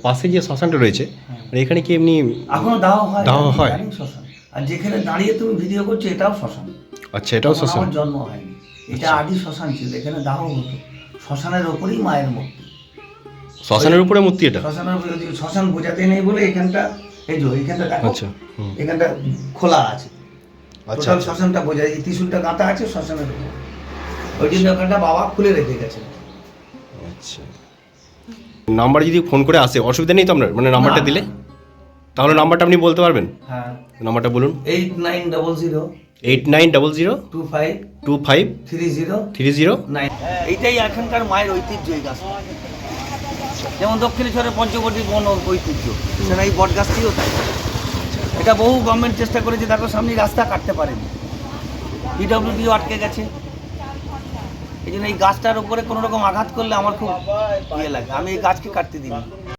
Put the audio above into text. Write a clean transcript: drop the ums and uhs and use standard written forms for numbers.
পাশে যে শ্মশানটা রয়েছে মানে এখানে কি এমনি এখনো দাহ হয়, দাহ হয়? জানি শ্মশান। আর যেখানে দাঁড়িয়ে তুমি ভিডিও করছো এটাও শ্মশান। আচ্ছা, এটাও তখন শ্মশান। আমার জন্ম হয়নি। এটা আদি শ্মশান ছিল, এখানে দাহ হতো। শ্মশানের ওপরেই মায়ের মূর্তি। শ্মশানের উপরে মূর্তি এটা? শ্মশানের উপরে শ্মশান বোঝাতে নেই বলে এখানটা, এই যে এখানটা দেখো, আচ্ছা, হুম। এখানটা খোলা আছে। আচ্ছা, টোটাল আচ্ছা। শ্মশানটা বোঝায়, এই ত্রিশূলটা গাঁথা আছে শ্মশানের উপর। ওই জন্য ওখানটা বাবা খুলে রেখে গেছেন। আচ্ছা, নাম্বার যদি ফোন করে আসে অসুবিধা নেই তো আপনার, মানে নাম্বারটা না, দিলে? তাহলে নাম্বারটা আপনি বলতে পারবেন? হ্যাঁ, নাম্বারটা বলুন। 8900 8900 25 25 30 30। 9। এইটাই এখানকার মায়ের ঐতিহ্য, এই গাছটা। যেমন দক্ষিণেশ্বরের পঞ্চবটী বন ঐতিহ্য, সেটা এই বট গাছটিও তাই। এটা বহু গভর্নমেন্ট চেষ্টা করেছে, দেখো সামনে রাস্তা কাটতে পারেনি, পিডব্লিউডিও আটকে গেছে। এই জন্য এই গাছটার উপরে কোনো রকম আঘাত করলে আমার খুব ইয়ে লাগে, আমি এই গাছকে কাটতে দিই।